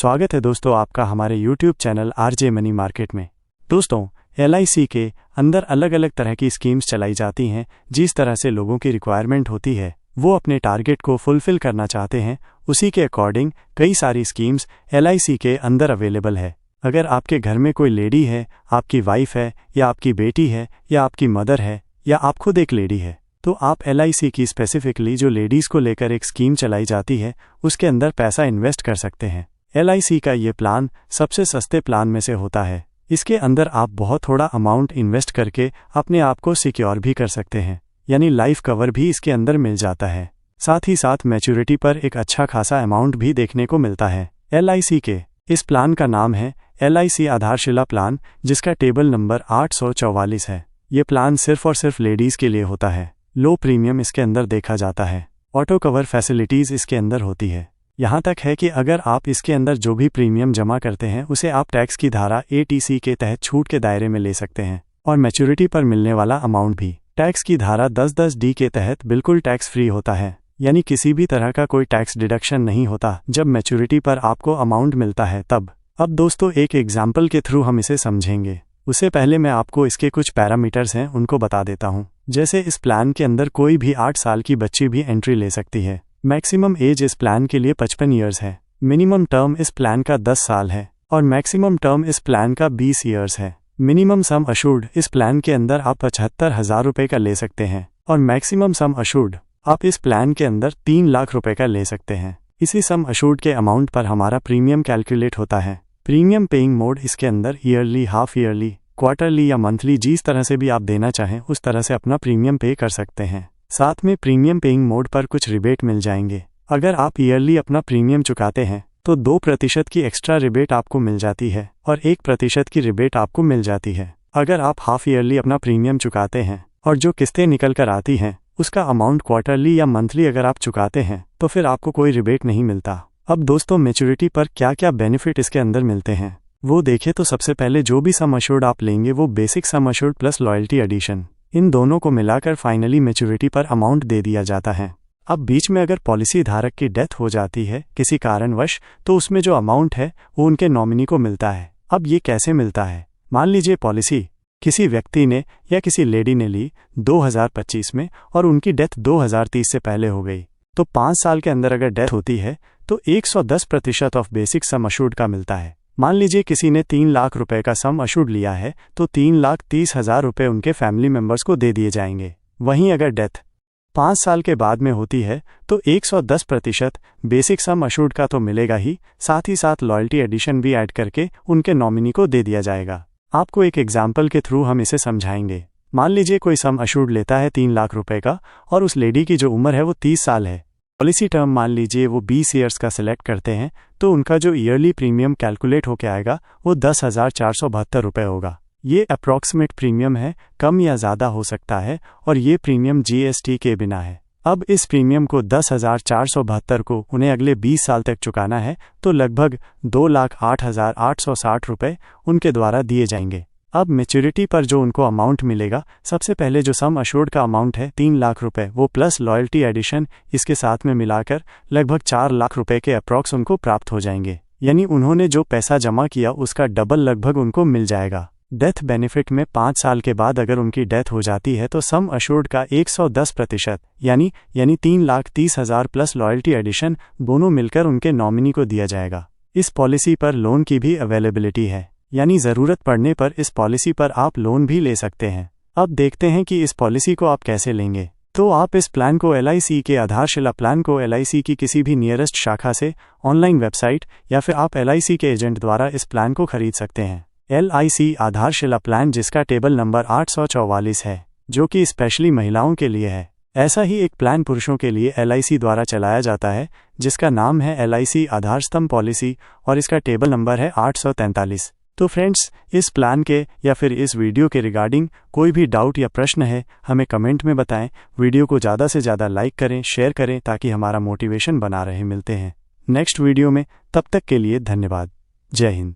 स्वागत है दोस्तों आपका हमारे YouTube channel RJ money market में। दोस्तों, LIC के अंदर अलग अलग तरह की स्कीम्स चलाई जाती हैं। जिस तरह से लोगों की रिक्वायरमेंट होती है, वो अपने टारगेट को फुलफिल करना चाहते हैं, उसी के अकॉर्डिंग कई सारी स्कीम्स LIC के अंदर अवेलेबल है। अगर आपके घर में कोई लेडी है, आपकी वाइफ है या आपकी बेटी है या आपकी मदर है या आप खुद एक लेडी है, तो आप LIC की स्पेसिफिकली जो लेडीज़ को लेकर एक स्कीम चलाई जाती है, उसके अंदर पैसा इन्वेस्ट कर सकते हैं। LIC का ये प्लान सबसे सस्ते प्लान में से होता है। इसके अंदर आप बहुत थोड़ा अमाउंट इन्वेस्ट करके अपने आप को सिक्योर भी कर सकते हैं, यानी लाइफ कवर भी इसके अंदर मिल जाता है। साथ ही साथ मैच्योरिटी पर एक अच्छा खासा अमाउंट भी देखने को मिलता है। LIC के इस प्लान का नाम है LIC आधारशिला प्लान, जिसका टेबल नंबर 844 है। ये प्लान सिर्फ और सिर्फ लेडीज़ के लिए होता है। लो प्रीमियम इसके अंदर देखा जाता है। ऑटो कवर फैसिलिटीज़ इसके अंदर होती है। यहाँ तक है कि अगर आप इसके अंदर जो भी प्रीमियम जमा करते हैं, उसे आप टैक्स की धारा ATC के तहत छूट के दायरे में ले सकते हैं, और मैच्योरिटी पर मिलने वाला अमाउंट भी टैक्स की धारा 10(10)D के तहत बिल्कुल टैक्स फ्री होता है, यानी किसी भी तरह का कोई टैक्स डिडक्शन नहीं होता जब मैच्योरिटी पर आपको अमाउंट मिलता है तब। अब दोस्तों, एक एग्जाम्पल के थ्रू हम इसे समझेंगे। उससे पहले मैं आपको इसके कुछ पैरामीटर्स हैं उनको बता देता हूँ। जैसे इस प्लान के अंदर कोई भी 8 साल की बच्ची भी एंट्री ले सकती है। मैक्सिमम एज इस प्लान के लिए 55 ईयर्स है। मिनिमम टर्म इस प्लान का 10 साल है और मैक्सिमम टर्म इस प्लान का 20 ईयर्स है। मिनिमम सम अशुर्ड इस प्लान के अंदर आप 75,000 रुपये का ले सकते हैं, और मैक्सिमम सम अशुर्ड आप इस प्लान के अंदर 3 लाख रुपए का ले सकते हैं। इसी सम अशुर्ड के अमाउंट पर हमारा प्रीमियम कैलकुलेट होता है। प्रीमियम पेइंग मोड इसके अंदर ईयरली, हाफ ईयरली, क्वार्टरली या मंथली, जिस तरह से भी आप देना चाहें उस तरह से अपना प्रीमियम पे कर सकते हैं। साथ में प्रीमियम पेइंग मोड पर कुछ रिबेट मिल जाएंगे। अगर आप ईयरली अपना प्रीमियम चुकाते हैं तो 2% की एक्स्ट्रा रिबेट आपको मिल जाती है और 1% की रिबेट आपको मिल जाती है। अगर आप हाफ ईयरली अपना प्रीमियम चुकाते हैं और जो किस्तें निकल कर आती हैं उसका अमाउंट क्वार्टरली या मंथली अगर आप चुकाते हैं तो फिर आपको कोई रिबेट नहीं मिलता। अब दोस्तों, मैच्योरिटी पर क्या क्या बेनिफिट इसके अंदर मिलते हैं वो देखें तो सबसे पहले जो भी सम अश्योर्ड आप लेंगे वो basic sum assured plus loyalty addition, इन दोनों को मिलाकर फाइनली मैच्योरिटी पर अमाउंट दे दिया जाता है। अब बीच में अगर पॉलिसी धारक की डेथ हो जाती है किसी कारणवश, तो उसमें जो अमाउंट है वो उनके नॉमिनी को मिलता है। अब ये कैसे मिलता है? मान लीजिए पॉलिसी किसी व्यक्ति ने या किसी लेडी ने ली 2025 में और उनकी डेथ 2030 से पहले हो गई, तो 5 साल के अंदर अगर डेथ होती है तो 110% ऑफ बेसिक सम अश्योर्ड का मिलता है। मान लीजिए किसी ने 3 लाख रुपए का सम अश्योर्ड लिया है तो 3,30,000 रुपये उनके फैमिली मेंबर्स को दे दिए जाएंगे। वहीं अगर डेथ 5 साल के बाद में होती है तो 110% बेसिक सम अश्योर्ड का तो मिलेगा ही, साथ ही साथ लॉयल्टी एडिशन भी ऐड करके उनके नॉमिनी को दे दिया जाएगा। आपको एक एग्जाम्पल के थ्रू हम इसे समझाएंगे। मान लीजिए कोई सम अश्योर्ड लेता है 3 लाख रुपए का और उस लेडी की जो उम्र है वो 30 साल है। पॉलिसी टर्म मान लीजिए वो 20 ईयर्स का सिलेक्ट करते हैं, तो उनका जो ईयरली प्रीमियम कैलकुलेट होकर आएगा वो 10,472 रुपये होगा। ये अप्रॉक्सीमेट प्रीमियम है, कम या ज़्यादा हो सकता है, और ये प्रीमियम GST के बिना है। अब इस प्रीमियम को 10,472 को उन्हें अगले 20 साल तक चुकाना है, तो लगभग 2,08,860 रुपये उनके द्वारा दिए जाएंगे। अब मैच्योरिटी पर जो उनको अमाउंट मिलेगा, सबसे पहले जो सम अश्योर्ड का अमाउंट है 3 लाख रुपए, वो प्लस लॉयल्टी एडिशन इसके साथ में मिलाकर लगभग 4 लाख रुपए के अप्रॉक्स उनको प्राप्त हो जाएंगे। यानी उन्होंने जो पैसा जमा किया उसका डबल लगभग उनको मिल जाएगा। डेथ बेनिफिट में 5 साल के बाद अगर उनकी डेथ हो जाती है तो सम अश्योर्ड का 110% यानी 3,30,000 प्लस लॉयल्टी एडिशन दोनों मिलकर उनके नॉमिनी को दिया जाएगा। इस पॉलिसी पर लोन की भी अवेलेबिलिटी है, यानी ज़रूरत पड़ने पर इस पॉलिसी पर आप लोन भी ले सकते हैं। अब देखते हैं कि इस पॉलिसी को आप कैसे लेंगे। तो आप इस प्लान को LIC के आधारशिला प्लान को LIC की किसी भी नियरेस्ट शाखा से, ऑनलाइन वेबसाइट या फिर आप LIC के एजेंट द्वारा इस प्लान को खरीद सकते हैं। LIC आधारशिला प्लान, जिसका टेबल नंबर 844 है, जो कि स्पेशली महिलाओं के लिए है। ऐसा ही एक प्लान पुरुषों के लिए LIC द्वारा चलाया जाता है, जिसका नाम है LIC आधार स्तंभ पॉलिसी, और इसका टेबल नंबर है 843। तो फ्रेंड्स, इस प्लान के या फिर इस वीडियो के रिगार्डिंग कोई भी डाउट या प्रश्न है हमें कमेंट में बताएं। वीडियो को ज़्यादा से ज़्यादा लाइक करें, शेयर करें, ताकि हमारा मोटिवेशन बना रहे। मिलते हैं नेक्स्ट वीडियो में, तब तक के लिए धन्यवाद। जय हिंद।